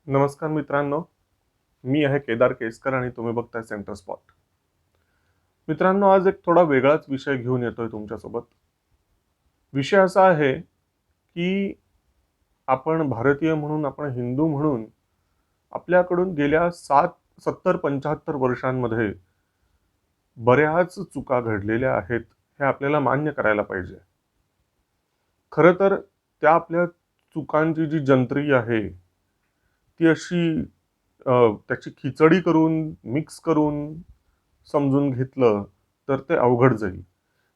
नमस्कार मित्रांनो, मी आहे केदार केसकर आणि तुम्ही बघताय सेंटर स्पॉट. मित्रांनो, आज एक थोडा वेगळाच विषय घेऊन येतोय तुमच्यासोबत. विषय असा आहे, की आपण भारतीय म्हणून, आपण हिंदू म्हणून आपल्याकडून गेल्या 70-75 वर्षांमध्ये बऱ्याच चुका घडलेल्या आहेत, हे आपल्याला मान्य करायला पाहिजे. खरं तर त्या आपल्या चुकांची जी जंत्री आहे, ती अशी त्याची खिचडी करून, मिक्स करून समजून घेतलं तर ते अवघड जाईल.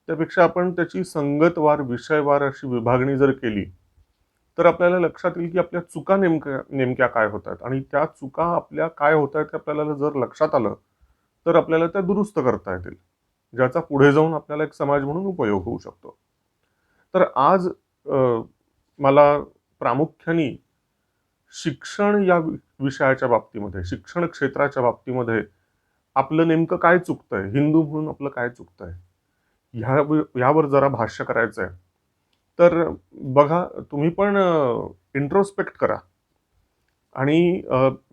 त्यापेक्षा आपण त्याची संगतवार, विषयवार अशी विभागणी जर केली, तर आपल्याला लक्षात येईल की आपल्या चुका नेमक्या नेमक्या काय होतात आणि त्या चुका आपल्या काय होतायत हे आपल्याला जर लक्षात आलं, तर आपल्याला त्या दुरुस्त करता येतील. ज्याचा पुढे जाऊन आपल्याला एक समाज म्हणून उपयोग होऊ शकतो. तर आज मला प्रामुख्याने शिक्षण या विषयाच्या बाबतीमध्ये, शिक्षण क्षेत्राच्या बाबतीमध्ये आपलं नेमकं काय चुकतंय? हिंदू म्हणून आपलं काय चुकतंय? ह्यावर जरा भाष्य करायचं आहे. तर बघा, तुम्ही पण इंट्रोस्पेक्ट करा आणि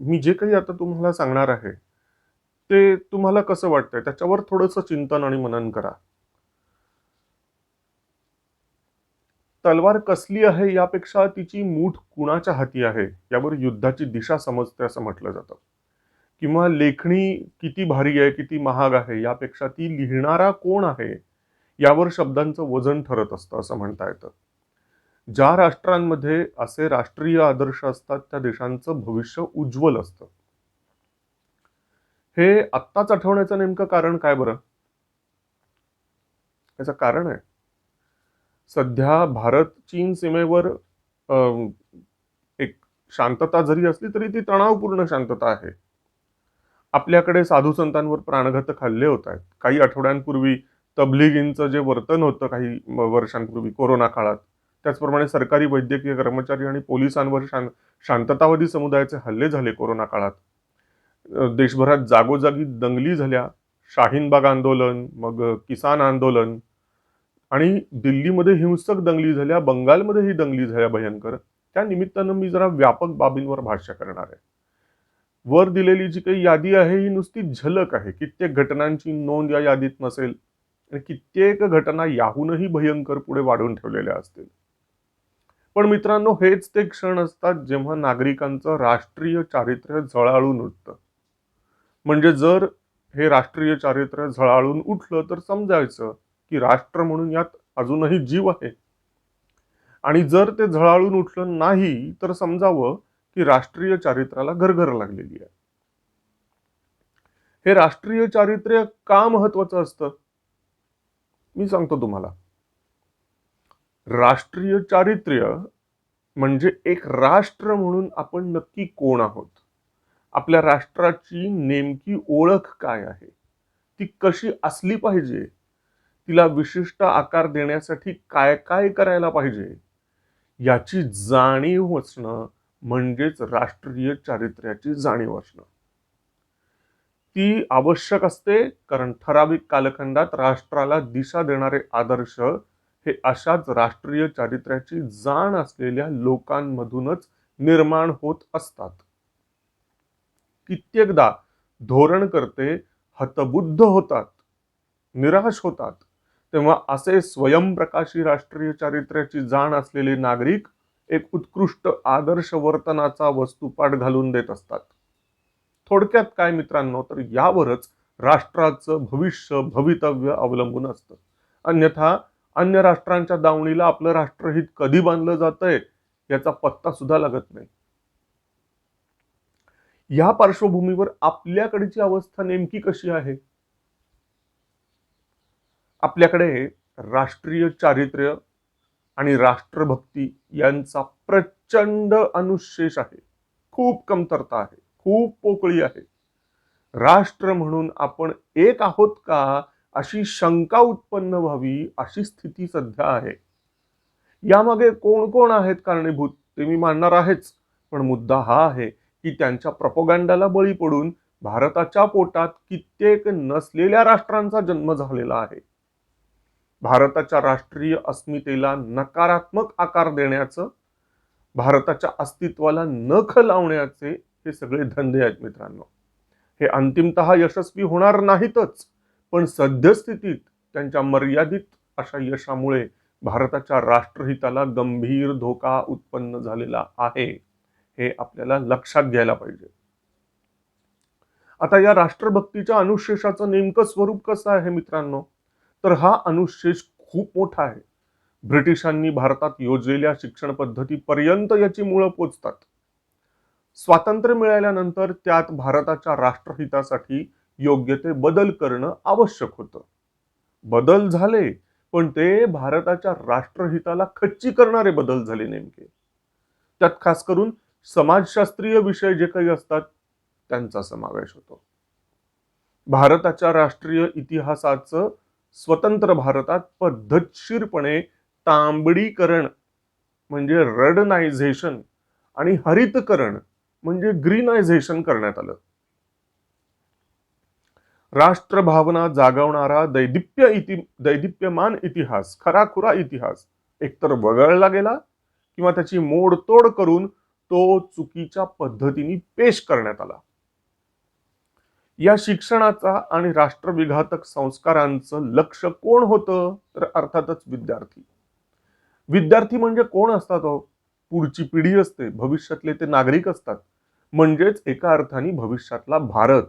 मी जे काही आता तुम्हाला सांगणार आहे, ते तुम्हाला कसं वाटतंय त्याच्यावर थोडंसं चिंतन आणि मनन करा. तलवार कसली आहे यापेक्षा तिची मूठ कुणाच्या हाती आहे, यावर युद्धाची दिशा समजते असं म्हटलं जातं. किंवा लेखणी किती भारी आहे, किती महाग आहे, यापेक्षा ती लिहिणारा कोण आहे, यावर शब्दांचं वजन ठरत असतं असं म्हणता येतं. ज्या राष्ट्रांमध्ये असे राष्ट्रीय आदर्श असतात, त्या देशांचं भविष्य उज्ज्वल असतं. हे आत्ताच आठवण्याचं नेमकं कारण काय बरं? याचं कारण आहे, सध्या भारत चीन सीमेवर अ, एक शांतता जरी असली तरी ती तणावपूर्ण शांतता आहे. आपल्याकडे साधू संतांवर प्राणघातक हल्ले होत आहेत. काही आठवड्यांपूर्वी तबलिगींचं जे वर्तन होतं काही वर्षांपूर्वी कोरोना काळात, त्याचप्रमाणे सरकारी वैद्यकीय कर्मचारी आणि पोलिसांवर शांततावादी समुदायाचे हल्ले झाले कोरोना काळात. देशभरात जागोजागी दंगली झाल्या. शाहीनबाग आंदोलन, मग किसान आंदोलन आणि दिल्लीमध्ये हिंसक दंगली झाल्या, बंगालमध्येही दंगली झाल्या भयंकर. त्या निमित्तानं मी जरा व्यापक बाबींवर भाष्य करणार आहे. वर दिलेली जी काही यादी आहे ही नुसती झलक आहे. कित्येक घटनांची नोंद या यादीत नसेल आणि कित्येक घटना याहूनही भयंकर पुढे वाढवून ठेवलेल्या असतील. पण मित्रांनो, हेच ते क्षण असतात जेव्हा नागरिकांचं राष्ट्रीय चारित्र्य झळाळून उठतं. म्हणजे जर हे राष्ट्रीय चारित्र्य झळाळून उठलं तर समजायचं की राष्ट्र म्हणून यात अजूनही जीव आहे. आणि जर ते झळाळून उठलं नाही तर समजावं की राष्ट्रीय चारित्र्याला गरगर लागलेली आहे. हे राष्ट्रीय चारित्र्य का महत्वाचं असतं? मी सांगतो तुम्हाला. राष्ट्रीय चारित्र्य म्हणजे एक राष्ट्र म्हणून आपण नक्की कोण आहोत? आपल्या राष्ट्राची नेमकी ओळख काय आहे? ती कशी असली पाहिजे? तिला विशिष्ट आकार देण्यासाठी काय काय करायला पाहिजे? याची जाणीव असणं म्हणजेच राष्ट्रीय चारित्र्याची जाणीव असणं. ती आवश्यक असते, कारण ठराविक कालखंडात राष्ट्राला दिशा देणारे आदर्श हे अशाच राष्ट्रीय चारित्र्याची जाण असलेल्या लोकांमधूनच निर्माण होत असतात. कित्येकदा धोरणकर्ते हतबुद्ध होतात, निराश होतात, तेव्हा असे स्वयंप्रकाशी राष्ट्रीय चारित्र्याची जाण असलेले नागरिक एक उत्कृष्ट आदर्श वर्तनाचा वस्तुपाठ घालून देत असतात. थोडक्यात काय मित्रांनो, तर यावरच राष्ट्राचं भविष्य, भवितव्य अवलंबून असतं. अन्यथा अन्य राष्ट्रांच्या दावणीला आपलं राष्ट्रहित कधी बांधलं जातंय याचा पत्ता सुद्धा लागत नाही. या पार्श्वभूमीवर आपल्याकडची अवस्था नेमकी कशी आहे? आपल्याकडे राष्ट्रीय चारित्र्य आणि राष्ट्रभक्ती यांचा प्रचंड अनुशेष आहे. खूप कमतरता आहे, खूप पोकळी आहे. राष्ट्र म्हणून आपण एक आहोत का, अशी शंका उत्पन्न व्हावी अशी स्थिती सध्या आहे. यामागे कोण कोण आहेत कारणीभूत ते मी मानणार आहेच. पण मुद्दा हा आहे की त्यांच्या प्रपोगंडाला बळी पडून भारताच्या पोटात कित्येक नसलेल्या राष्ट्रांचा जन्म झालेला आहे. भारताच्या राष्ट्रीय अस्मितेला नकारात्मक आकार देण्याचं भारताच्या अस्तित्वाला नख लावण्याचे हे सगळे धंदे आहेत मित्रांनो. हे अंतिमतः यशस्वी होणार नाहीतच, पण सद्यस्थितीत त्यांच्या मर्यादित अशा यशामुळे भारताच्या राष्ट्रहिताला गंभीर धोका उत्पन्न झालेला आहे. हे आपल्याला लक्षात घ्यायला पाहिजे. आता या राष्ट्रभक्तीच्या अनुशेषाचं नेमकं स्वरूप कसं आहे मित्रांनो? तर हा अनुशेष खूप मोठा आहे. ब्रिटिशांनी भारतात योजलेल्या शिक्षण पद्धतीपर्यंत याची मुळं पोचतात. स्वातंत्र्य मिळाल्यानंतर त्यात भारताच्या राष्ट्रहितासाठी योग्य ते बदल करणं आवश्यक होतं. बदल झाले, पण ते भारताच्या राष्ट्रहिताला खच्ची करणारे बदल झाले नेमके. त्यात खास करून समाजशास्त्रीय विषय जे काही असतात त्यांचा समावेश होतो. भारताच्या राष्ट्रीय इतिहासाचं स्वतंत्र भारतात पद्धतशीरपणे तांबडीकरण म्हणजे रेडनायझेशन आणि हरितकरण म्हणजे ग्रीनायझेशन करण्यात आलं. राष्ट्रभावना जागवणारा दैदिप्यमान इतिहास, खराखुरा इतिहास एकतर वगळला गेला किंवा त्याची मोडतोड करून तो चुकीच्या पद्धतीने पेश करण्यात आला. या शिक्षणाचा आणि राष्ट्रविघातक संस्कारांचं लक्ष कोण होतं? तर अर्थातच विद्यार्थी. विद्यार्थी म्हणजे कोण असतात हो? पुढची पिढी असते, भविष्यातले ते नागरिक असतात. म्हणजेच एका अर्थाने भविष्यातला भारत.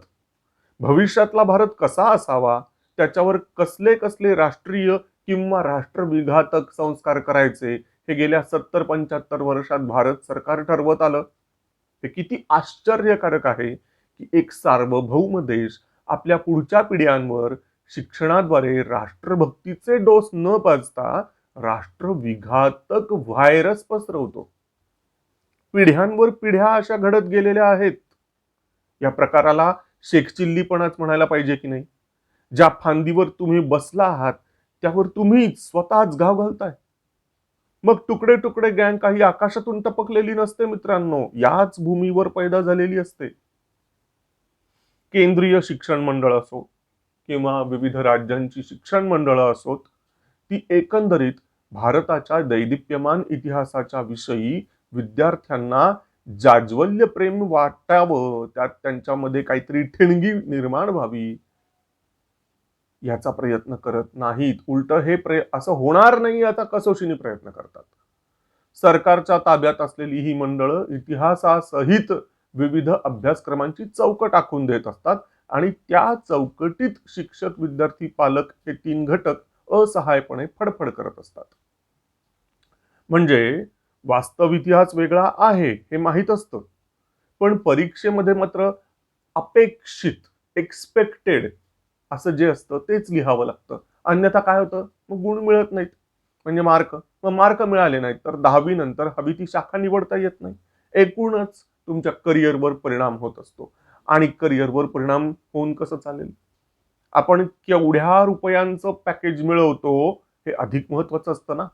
भविष्यातला भारत कसा असावा, त्याच्यावर कसले कसले राष्ट्रीय किंवा राष्ट्रविघातक संस्कार करायचे हे गेल्या 70-75 वर्षात भारत सरकार ठरवत आलं. हे किती आश्चर्यकारक आहे की एक सार्वभौम देश आपल्या पुढच्या पिढ्यांवर शिक्षणाद्वारे राष्ट्रभक्तीचे डोस न पाजता राष्ट्रविघातक व्हायरस पसरवतो. पिढ्यानंतर पिढ्या अशा घडत गेलेल्या आहेत. या प्रकाराला शेखचिल्लीपणाच म्हणायला पाहिजे की नाही? ज्या फांदीवर तुम्ही बसला आहात त्यावर तुम्हीच स्वतःच घाव घालताय. मग तुकडे तुकडे गँग काही आकाशातून टपकलेली नसते मित्रांनो, याच भूमीवर पैदा झालेली असते. केंद्रीय शिक्षण मंडळ असो किंवा विविध राज्यांची शिक्षण मंडळं असोत, ती एकंदरीत भारताच्या दैदिप्यमान इतिहासाच्या विषयी विद्यार्थ्यांना जाज्वल्य प्रेम वाटावं, त्यात त्यांच्यामध्ये काहीतरी ठिणगी निर्माण व्हावी याचा प्रयत्न करत नाहीत. उलट हे असं होणार नाही आता कसोशीने प्रयत्न करतात. सरकारच्या ताब्यात असलेली ही मंडळं इतिहासासहित विविध अभ्यासक्रमांची चौकट आखून देत असतात आणि त्या चौकटीत शिक्षक, विद्यार्थी, पालक हे 3 घटक असहायपणे फडफड करत असतात. म्हणजे वास्तव इतिहास वेगळा आहे हे माहीत असतं, पण परीक्षेमध्ये मात्र अपेक्षित, एक्सपेक्टेड असं जे असतं तेच लिहावं लागतं. अन्यथा काय होतं? मग गुण मिळत नाहीत, म्हणजे मार्क. मग मार्क मिळाले नाहीत तर 10वी नंतर हवी ती शाखा निवडता येत नाही. एकूणच तुमच्या करिअरवर परिणाम होत असतो. आणि करिअरवर परिणाम होऊन कसं चालेल? आपण केवढ्या रुपयांचं पॅकेज मिळवतो हे अधिक महत्वाचं असतं ना.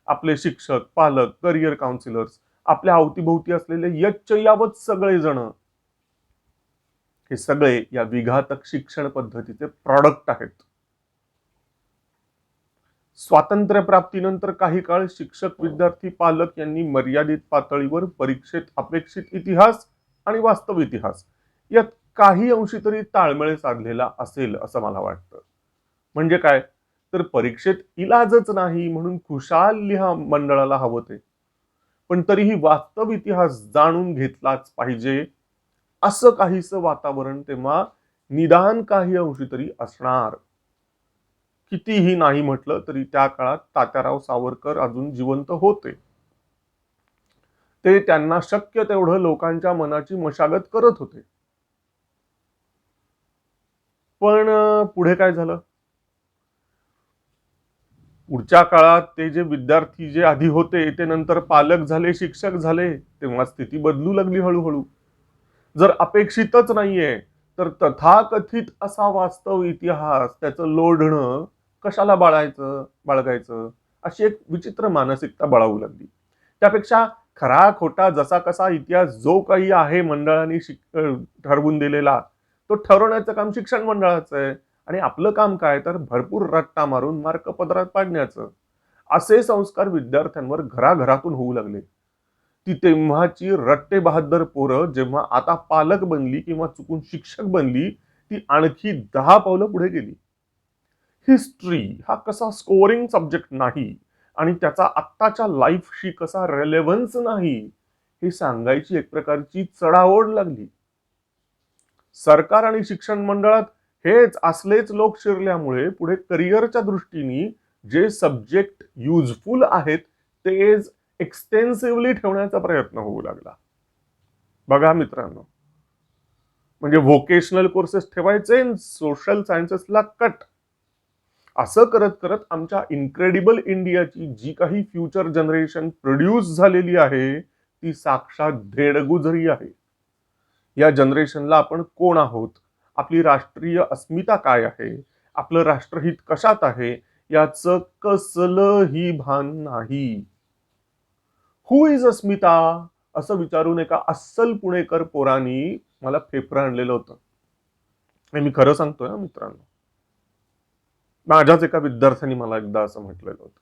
आपले शिक्षक, पालक, करिअर काउन्सिलर्स, आपल्या अवतीभोवती असलेले यच्चयावत सगळे जण हे सगळे या विघातक शिक्षण पद्धतीचे प्रॉडक्ट आहेत. स्वातंत्र्य प्राप्तीनंतर काही काळ शिक्षक, विद्यार्थी, पालक यांनी मर्यादित पातळीवर परीक्षेत अपेक्षित इतिहास आणि वास्तव इतिहास यात काही अंशी तरी ताळमेळ साधलेला असेल असं मला वाटतं. म्हणजे काय? तर परीक्षेत इलाजच नाही म्हणून खुशाल लिहा मंडळाला हवं ते, पण तरीही वास्तव इतिहास जाणून घेतलाच पाहिजे असं काहीसं वातावरण तेव्हा निदान काही अंशी तरी असणार. कितीही नाही म्हटलं तरी त्या काळात तात्याराव सावरकर अजून जिवंत होते. ते त्यांना शक्य तेवढं लोकांच्या मनाची मशागत करत होते. पण पुढे काय झालं? पुढच्या काळात ते जे विद्यार्थी जे आधी होते ते नंतर पालक झाले, शिक्षक झाले, तेव्हा स्थिती बदलू लागली हळूहळू. जर अपेक्षितच नाहीये तर तथाकथित असा वास्तव इतिहास त्याचं लोढणं कशाला बाळगायचं अशी एक विचित्र मानसिकता बळावू लागली. त्यापेक्षा खरा खोटा जसा कसा इतिहास जो काही आहे मंडळाने ठरवून दिलेला तो ठरवण्याचं काम शिक्षण मंडळाचं आहे आणि आपलं काम काय तर भरपूर रट्टा मारून मार्क पदरात पाडण्याचं. असे संस्कार विद्यार्थ्यांवर घराघरातून होऊ लागले. ती तेव्हाची रट्टे बहादर पोरं जेव्हा आता पालक बनली किंवा चुकून शिक्षक बनली, ती आणखी 10 पावलं पुढे गेली. हिस्ट्री हा कसा स्कोरिंग सब्जेक्ट नाही आणि त्याचा आत्ताच्या लाईफशी कसा रेलेव्हन्स नाही, हे सांगायची एक प्रकारची चढाओढ लागली. सरकार आणि शिक्षण मंडळात हेच असलेच लोक शिरल्यामुळे पुढे करिअरच्या दृष्टीने जे सब्जेक्ट युजफुल आहेत तेच एक्सटेन्सिव्हली ठेवण्याचा प्रयत्न होऊ लागला. बघा मित्रांनो, म्हणजे व्होकेशनल कोर्सेस ठेवायचे, सोशल सायन्सेसला कट. असं करत करत आमच्या इनक्रेडिबल इंडियाची जी काही फ्युचर जनरेशन प्रोड्यूस झालेली आहे ती साक्षात धेडगुजरी आहे. या जनरेशनला आपण कोण आहोत, आपली राष्ट्रीय अस्मिता काय आहे, आपलं राष्ट्रहित कशात आहे, याचं कसलंही भान नाही. हु इज अस्मिता असं विचारून एका अस्सल पुणेकर पोरानी मला पेपर आणलेलं होतं. हे मी खरं सांगतोय मित्रांनो. माझ्याच एका विद्यार्थ्यांनी मला एकदा असं म्हटलेलं होतं.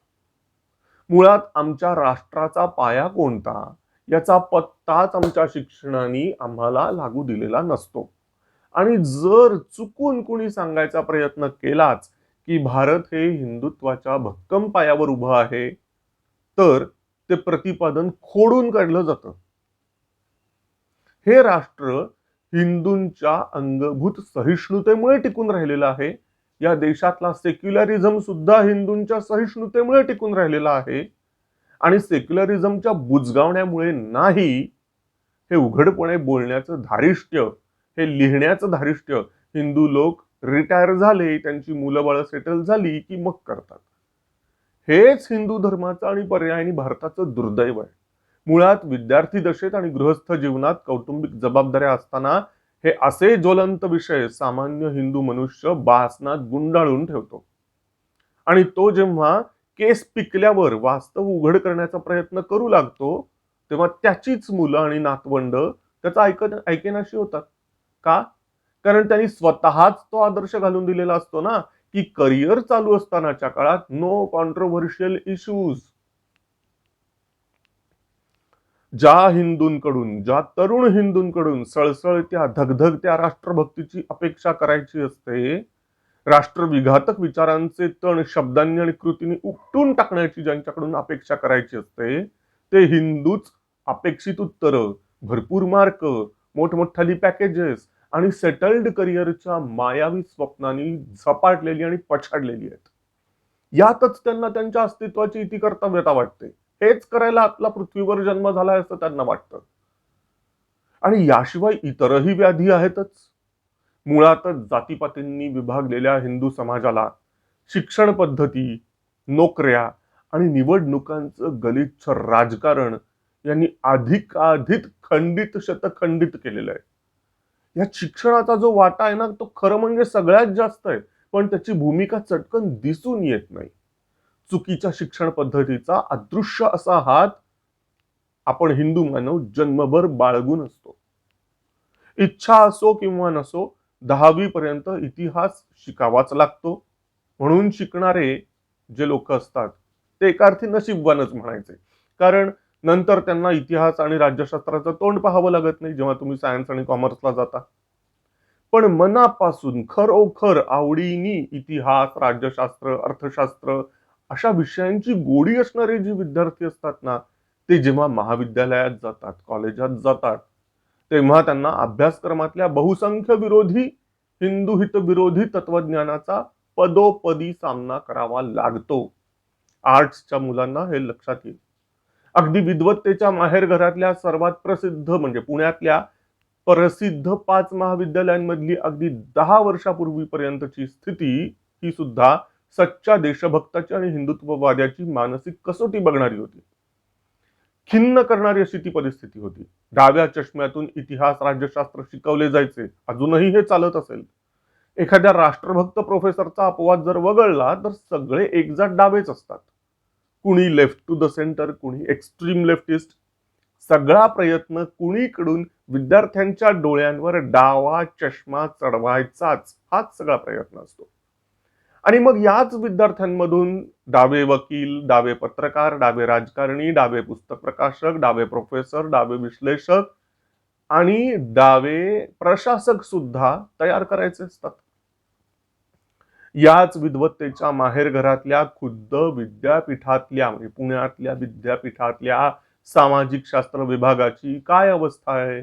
मुळात आमच्या राष्ट्राचा पाया कोणता याचा पत्ताच आमच्या शिक्षणाने आम्हाला लागू दिलेला नसतो. आणि जर चुकून कुणी सांगायचा प्रयत्न केलाच की भारत हे हिंदुत्वाच्या भक्कम पायावर उभं आहे, तर ते प्रतिपादन खोडून काढलं जातं. हे राष्ट्र हिंदूंच्या अंगभूत सहिष्णुतेमुळे टिकून राहिलेलं आहे. या देशातला सेक्युलरिझम सुद्धा हिंदूंच्या सहिष्णुतेमुळे टिकून राहिलेला आहे. आणि सेक्युलरिझमच्या बुजगावण्यामुळे नाही, हे उघडपणे बोलण्याचं धारिष्ट्य, हे लिहिण्याचं धारिष्ट्य हिंदू लोक रिटायर झाले, त्यांची मुलं बाळ सेटल झाली की मग करतात. हेच हिंदू धर्माचं आणि पर्यायाने भारताचं दुर्दैव आहे. मुळात विद्यार्थी दशेत आणि गृहस्थ जीवनात कौटुंबिक जबाबदाऱ्या असताना हे असे ज्वलंत विषय सामान्य हिंदू मनुष्य बासनात गुंडाळून ठेवतो. आणि तो जेव्हा केस पिकल्यावर वास्तव उघड करण्याचा प्रयत्न करू लागतो, तेव्हा त्याचीच मुलं आणि नातवंड त्याचा ऐकेनाशी होतात. का? कारण त्यांनी स्वतःच तो आदर्श घालून दिलेला असतो ना, की करिअर चालू असतानाच्या काळात नो कॉन्ट्रोव्हर्शियल इश्यूज. ज्या हिंदूंकडून, ज्या तरुण हिंदूंकडून सळसळत्या धगधगत्या राष्ट्रभक्तीची अपेक्षा करायची असते, राष्ट्रविघातक विचारांचे तण शब्दांनी आणि कृतीने उपटून टाकण्याची ज्यांच्याकडून अपेक्षा करायची असते, ते हिंदूच अपेक्षित उत्तरं, भरपूर मार्क, मोठमोठाली पॅकेजेस आणि सेटल्ड करिअरच्या मायावी स्वप्नांनी झपाटलेली आणि पछाडलेली आहेत. यातच त्यांना त्यांच्या अस्तित्वाची इति कर्तव्यता वाटते. हेच करायला आपला पृथ्वीवर जन्म झालाय असं त्यांना वाटतं. आणि याशिवाय इतरही व्याधी आहेतच. मुळातच जातीपातींनी विभागलेल्या हिंदू समाजाला शिक्षण पद्धती, नोकऱ्या आणि निवडणुकांचं गलिच्छ राजकारण यांनी अधिकाधिक खंडित शतखंडित केलेलं आहे. या शिक्षणाचा जो वाटा आहे ना, तो खरं म्हणजे सगळ्यात जास्त आहे, पण त्याची भूमिका चटकन दिसून येत नाही. चुकीच्या शिक्षण पद्धतीचा अदृश्य असा हात आपण हिंदू मानव जन्मभर बाळगून असतो. इच्छा असो किंवा नसो, 10वी पर्यंत इतिहास शिकावाच लागतो. म्हणून शिकणारे जे लोक असतात ते एका अर्थी नशीबवानच म्हणायचे, कारण नंतर त्यांना इतिहास आणि राज्यशास्त्राचं तोंड पाहावं लागत नाही जेव्हा तुम्ही सायन्स आणि कॉमर्सला जाता. पण मनापासून खरोखर आवडीनी इतिहास, राज्यशास्त्र, अर्थशास्त्र अशा विषयांची गोडी असणारे जे विद्यार्थी असतात ना, ते जेव्हा महाविद्यालयात जातात, कॉलेजात जातात, तेव्हा त्यांना अभ्यासक्रमातल्या बहुसंख्य विरोधी, हिंदू हित विरोधी तत्वज्ञानाचा पदोपदी सामना करावा लागतो. आर्ट्सच्या मुलांना हे लक्षात येईल. अगदी विद्वत्तेच्या माहेरघरातल्या सर्वात प्रसिद्ध म्हणजे पुण्यातल्या प्रसिद्ध 5 महाविद्यालयांमधली अगदी 10 वर्षापूर्वीपर्यंतची स्थिती ही सुद्धा सच्च्या देशभक्ताची आणि हिंदुत्ववाद्याची मानसिक कसोटी बघणारी होती. खिन्न करणारी अशी ती परिस्थिती होती. डाव्या चष्म्यातून इतिहास, राज्यशास्त्र शिकवले जायचे. अजूनही हे चालत असेल. एखाद्या राष्ट्रभक्त प्रोफेसरचा अपवाद जर वगळला तर सगळे एकजात डावेच असतात. कुणी लेफ्ट टू द सेंटर, कुणी एक्स्ट्रीम लेफ्टिस्ट. सगळा प्रयत्न कुणीकडून विद्यार्थ्यांच्या डोळ्यांवर डावा चष्मा चढवायचाच, हाच सगळा प्रयत्न असतो. आणि मग याच विद्यार्थ्यांमधून डावे वकील, डावे पत्रकार, डावे राजकारणी, डावे पुस्तक प्रकाशक, डावे प्रोफेसर, डावे विश्लेषक आणि डावे प्रशासक सुद्धा तयार करायचे असतात. याच विद्वत्तेच्या माहेरघरातल्या खुद्द विद्यापीठातल्या म्हणजे पुण्यातल्या विद्यापीठातल्या सामाजिक शास्त्र विभागाची काय अवस्था आहे?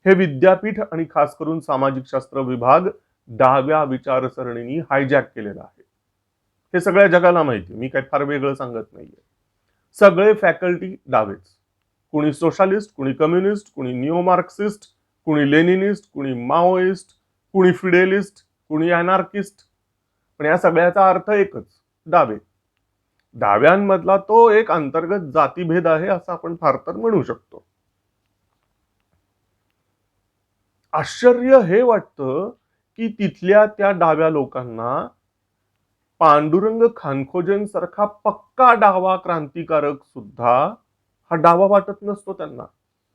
हे विद्यापीठ आणि खास करून सामाजिक शास्त्र विभाग डाव्या विचारसरणीने हायजॅक केलेला आहे. हे सगळ्या जगाला माहिती, मी काही फार वेगळं सांगत नाहीये. सगळे फॅकल्टी डावेच, कुणी सोशलिस्ट, कुणी कम्युनिस्ट, कुणी निओ मार्क्सिस्ट, कुणी लेनिनिस्ट, कुणी माओइस्ट, कुणी फिडेलिस्ट, कुणी अनार्किस्ट. पण या सगळ्याचा अर्थ एकच, डावे. डाव्यांमधला तो एक अंतर्गत जातीभेद आहे असं आपण फार तर म्हणू शकतो. आश्चर्य हे वाटतं की तिथल्या त्या डाव्या लोकांना पांडुरंग खानखोजेंसारखा पक्का डावा क्रांतिकारक सुद्धा हा डावा वाटत नसतो त्यांना.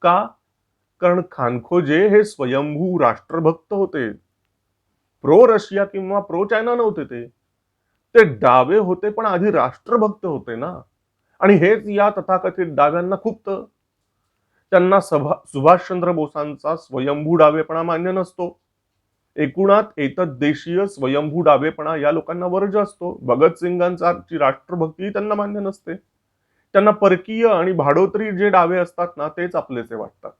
का? कारण खानखोजे हे स्वयंभू राष्ट्रभक्त होते. प्रो रशिया किंवा प्रो चायना नव्हते ते डावे होते, पण आधी राष्ट्रभक्त होते ना. आणि हेच या तथाकथित डाव्यांना खूपतं. त्यांना सुभाषचंद्र बोसांचा स्वयंभू डावेपणा मान्य नसतो. एकूणात एतद्देशीय स्वयंभू डावेपणा या लोकांना वर्ज असतो. भगतसिंगांची राष्ट्रभक्ती त्यांना मान्य नसते. त्यांना परकीय आणि भाडोत्री जे डावे असतात ना, तेच आपलेसे वाटतात.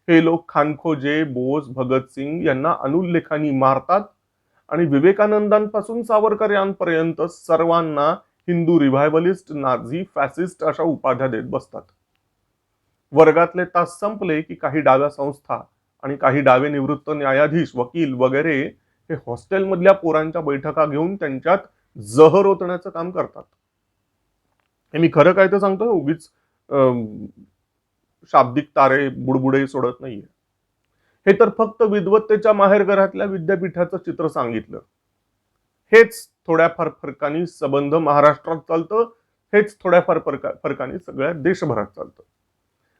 हे लोक खानखोजे, बोस, भगतसिंग यांना अनुल्लेखाने मारतात आणि विवेकानंदांपासून सावरकर यांपर्यंत सर्वांना हिंदू रिव्हायवलिस्ट, नाझी, फॅसिस्ट अशा उपाध्या देत बसतात. वर्गातले तास संपले की काही डाव्या संस्था आणि काही डावे निवृत्त न्यायाधीश, वकील वगैरे हे हॉस्टेलमधल्या पोरांच्या बैठका घेऊन त्यांच्यात जहर ओतण्याचं काम करतात. हे मी खरं काय ते सांगतो, उगीच शाब्दिक तारे बुडबुडे सोडत नाहीये. हे तर फक्त विद्वत्तेच्या माहेरघरातल्या विद्यापीठाचं चित्र सांगितलं. हेच थोड्याफार फरकानी संबंध महाराष्ट्रात चालतं, हेच थोड्याफार फरकानी सगळ्या देशभरात चालतं.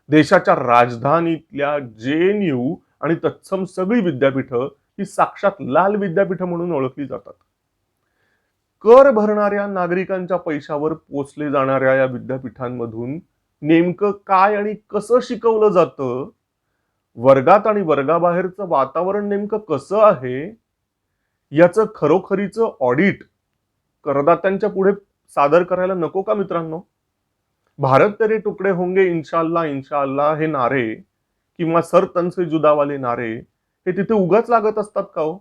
देशाच्या राजधानीतल्या JNU आणि तत्सम सगळी विद्यापीठं ही साक्षात लाल विद्यापीठ म्हणून ओळखली जातात. कर भरणाऱ्या नागरिकांच्या पैशावर पोचले जाणाऱ्या या विद्यापीठांमधून नेमकं काय आणि कसं शिकवलं जातं, वर्गात आणि वर्गाबाहेरचं वातावरण नेमकं कसं आहे, याचं खरोखरीचं ऑडिट करदात्यांच्या पुढे सादर करायला नको का मित्रांनो? भारत तेरे तुकडे होंगे इंशाल्लाह इंशाल्लाह हे नारे किंवा सर तन से जुदावाले नारे हे तिथे उगाच लागत असतात का हो?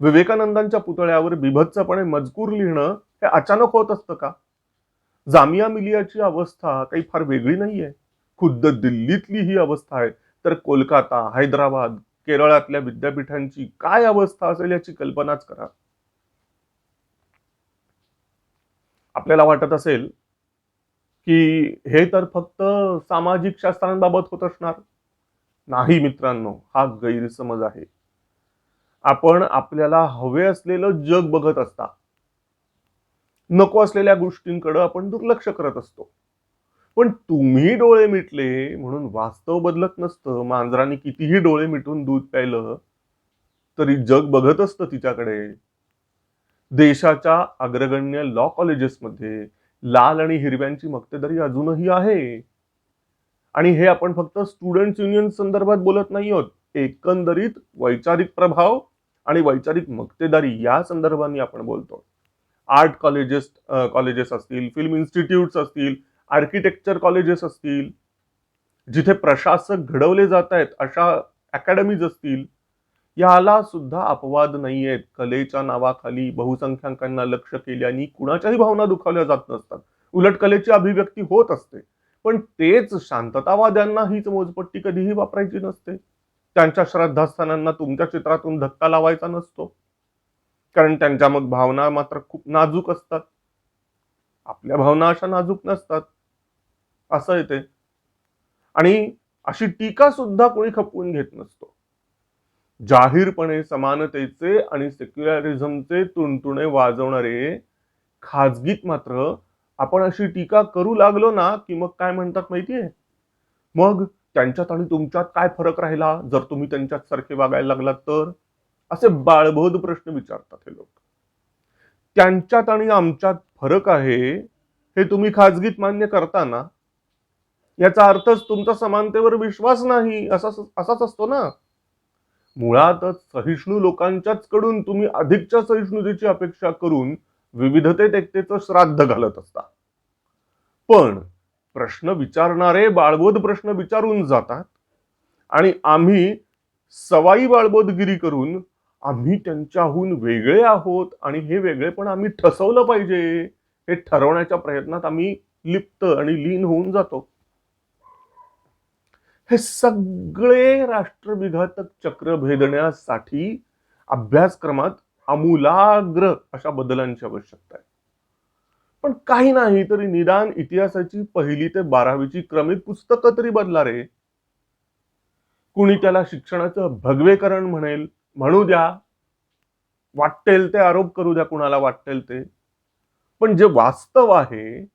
विवेकानंदांच्या पुतळ्यावर बिभत्सपणे मजकूर लिहिणं हे अचानक होत असतं का? जामिया मिलियाची अवस्था काही फार वेगळी नाहीये. खुद्द दिल्लीतली ही अवस्था आहे, तर कोलकाता, हैदराबाद, केरळातल्या विद्यापीठांची काय अवस्था असेल याची कल्पनाच करा. आपल्याला वाटत असेल की हे तर फक्त सामाजिक शास्त्रांबाबत होत असणार. नाही मित्रांनो, हा गैरसमज आहे. आपण आपल्याला हवे असलेलं जग बघत असता, नको असलेल्या गोष्टींकडे आपण दुर्लक्ष करत असतो. पण तुम्ही डोळे मिटले म्हणून वास्तव बदलत नसतं. मांजराने कितीही डोळे मिटून दूध प्यायलं तरी जग बघत असतं तिच्याकडे. देशाच्या अग्रगण्य लॉ कॉलेजेसमध्ये लाल आणि हिरव्यांची मक्तेदारी अजूनही आहे. आणि हे आपण फक्त स्टुडंट्स युनियन संदर्भात बोलत नाही आहोत. एकंदरीत वैचारिक प्रभाव आणि वैचारिक मक्तेदारी या संदर्भाने आपण बोलतो. आर्ट कॉलेजेस असतील, फिल्म इन्स्टिट्यूट्स असतील, आर्किटेक्चर कॉलेजेस असतील, जिथे प्रशासक घडवले जात आहेत अशा अकॅडमीज असतील, याला सुद्धा अपवाद नाहीयेत. कलेच्या नावाखाली बहुसंख्याकांना लक्ष केल्याने कुणाच्याही भावना दुखावल्या जात नसतात. उलट कलेची अभिव्यक्ती होत असते. पण तेच शांततावाद्यांना हीच मोजपट्टी कधीही वापरायची नसते. त्यांच्या श्रद्धास्थानांना तुमच्या चित्रातून धक्का लावायचा नसतो. कारण त्यांच्या मग भावना मात्र खूप नाजूक असतात. आपल्या भावना अशा नाजूक नसतात. असं आहे ते. आणि अशी टीका सुद्धा कोणी खपवून घेत नसतो. जाहीरपणे समानतेचे आणि सेक्युलरिझमचे तुणतुणे वाजवणारे खाजगीत मात्र आपण अशी टीका करू लागलो ना की मग काय म्हणतात माहितीये? मग त्यांच्यात आणि तुमच्यात काय फरक राहिला जर तुम्ही त्यांच्यात सारखे वागायला लागलात तर? असे बाळबोध प्रश्न विचारतात हे लोक. त्यांच्यात आणि आमच्यात फरक आहे हे तुम्ही खाजगीत मान्य करता ना, याचा अर्थच तुमचा समानतेवर विश्वास नाही असाच असतो ना. मुळातच सहिष्णू लोकांच्याच कडून तुम्ही अधिकच्या सहिष्णुतेची अपेक्षा करून विविधतेत एकतेचं श्राद्ध घालत असता. पण प्रश्न विचारणारे बाळबोध प्रश्न विचारून जातात आणि आम्ही सवाई बाळबोधगिरी करून आम्ही त्यांच्याहून वेगळे आहोत आणि हे वेगळेपण आम्ही ठसवलं पाहिजे हे ठरवण्याच्या प्रयत्नात आम्ही लिप्त आणि लीन होऊन जातो. हे सगळे राष्ट्रविघातक चक्र भेदण्यासाठी अभ्यासक्रमात आमूलाग्र अशा बदलांची आवश्यकता आहे. पण काही नाही तरी निदान इतिहासाची 1ली ते 12वीची क्रमिक पुस्तकं तरी बदला रे. कुणी त्याला शिक्षणाचं भगवेकरण म्हणू द्या, वाटेल ते आरोप करू द्या कुणाला वाटेल ते. पण जे वास्तव आहे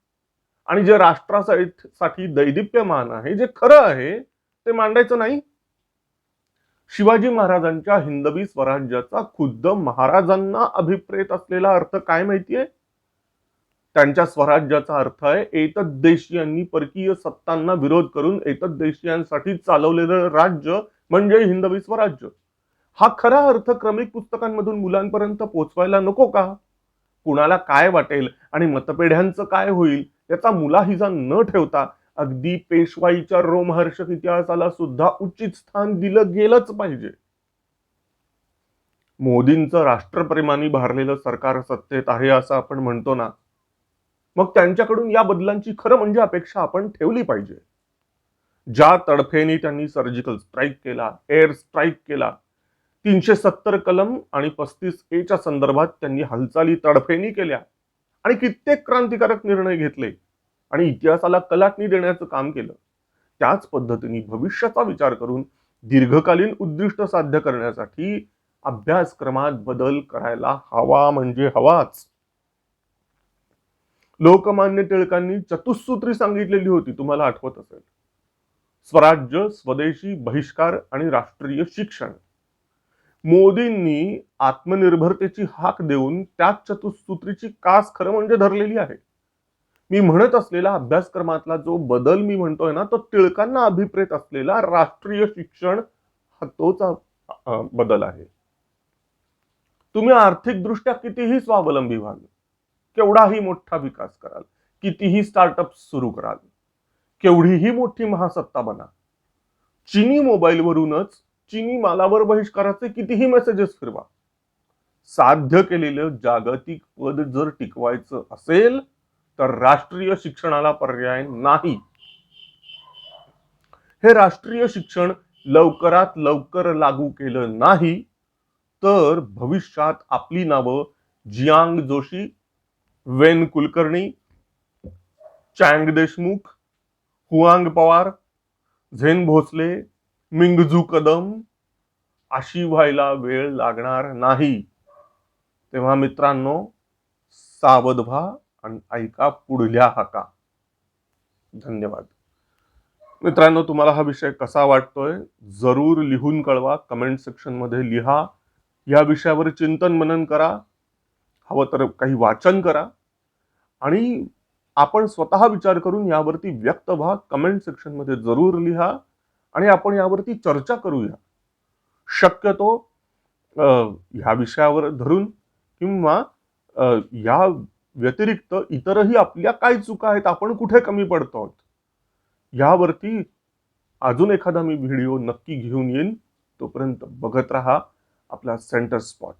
आणि जे राष्ट्रासाठी दैदिप्यमान आहे, जे खरं आहे ते मांडायचं नाही. शिवाजी महाराजांच्या हिंदवी स्वराज्याचा खुद्द महाराजांना अभिप्रेत असलेला अर्थ काय माहितीये? त्यांच्या स्वराज्याचा अर्थ आहे एतद्देशीयांनी परकीय सत्तांना विरोध करून एतद्देशीयांसाठी चालवलेलं राज्य म्हणजे हिंदवी स्वराज्य. हा खरा अर्थ क्रमिक पुस्तकांमधून मुलांपर्यंत पोहोचवायला नको का? कुणाला काय वाटेल आणि मतपेढ्यांचं काय होईल याचा मुलाहिजा न ठेवता अगदी पेशवाईच्या रोमहर्षक इतिहासाला सुद्धा उचित स्थान दिलं गेलंच पाहिजे. मोदींचं राष्ट्रप्रेमाने भारलेलं सरकार सत्तेत आहे असं आपण म्हणतो ना, मग त्यांच्याकडून या बदलांची खरं म्हणजे अपेक्षा आपण ठेवली पाहिजे. ज्या तडफेने त्यांनी सर्जिकल स्ट्राईक केला, एअर स्ट्राईक केला, 370 कलम आणि 35A च्या संदर्भात त्यांनी हालचाली तडफेने केल्या आणि कित्येक क्रांतिकारक निर्णय घेतले आणि इतिहासाला कलाटणी देण्याचं काम केलं. त्याच पद्धतीने भविष्याचा विचार करून दीर्घकालीन उद्दिष्ट साध्य करण्यासाठी अभ्यासक्रमात बदल करायला हवा म्हणजे हवाच. लोकमान्य टिळकांनी चतुसूत्री सांगितलेली होती, तुम्हाला आठवत असेल. स्वराज्य, स्वदेशी, बहिष्कार आणि राष्ट्रीय शिक्षण. मोदींनी आत्मनिर्भरतेची हाक देऊन त्याच चतुसूत्रीची कास खरं म्हणजे धरलेली आहे. मी म्हणत असलेला अभ्यासक्रमातला जो बदल मी म्हणतोय ना, तो टिळकांना अभिप्रेत असलेला राष्ट्रीय शिक्षण हा तोच बदल आहे. तुम्ही आर्थिकदृष्ट्या कितीही स्वावलंबी व्हाल, केवढाही मोठा विकास कराल, कितीही स्टार्टअप सुरू कराल, केवढीही मोठी महासत्ता बना, चीनी मोबाईलवरूनच चीनी मालावर बहिष्काराचे कितीही मेसेजेस फिरवा, साध्य केलेलं जागतिक पद जर टिकवायचं असेल तर राष्ट्रीय शिक्षणाला पर्याय नाही. हे राष्ट्रीय शिक्षण लवकरात लवकर लागू केलं नाही तर भविष्यात आपली नावं Jiang Joshi, Wen Kulkarni, Chang Deshmukh, Huang Pawar, Zhen Bhosale, Mingju Kadam अशी व्हायला वेळ लागणार नाही. तेव्हा मित्रांनो, सावध व्हा आणि ऐका पुढल्या हाका. धन्यवाद. मित्रांनो, तुम्हाला हा विषय कसा वाटतोय जरूर लिहून कळवा. कमेंट सेक्शन मध्ये लिहा. या विषयावर चिंतन मनन करा, हवं तर काही वाचन करा आणि आपण स्वतः विचार करून यावरती व्यक्त व्हा. कमेंट सेक्शन मध्ये जरूर लिहा आणि आपण यावरती चर्चा करूया. शक्यतो ह्या विषयावर धरून किंवा या व्यतिरिक्त इतरही आपल्या काय चुका आहेत, आपण कुठे कमी पडतो आहोत, यावरती अजून एखादा मी व्हिडिओ नक्की घेऊन येईन. तोपर्यंत बघत राहा आपला सेंटर स्पॉट.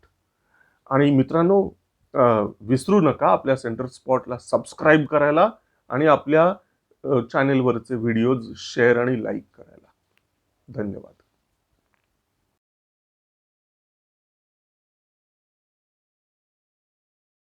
आणि मित्रांनो, विसरू नका आपल्या सेंटर स्पॉटला सबस्क्राईब करायला आणि आपल्या चॅनेलवरचे व्हिडिओज शेअर आणि लाईक करायला. धन्यवाद.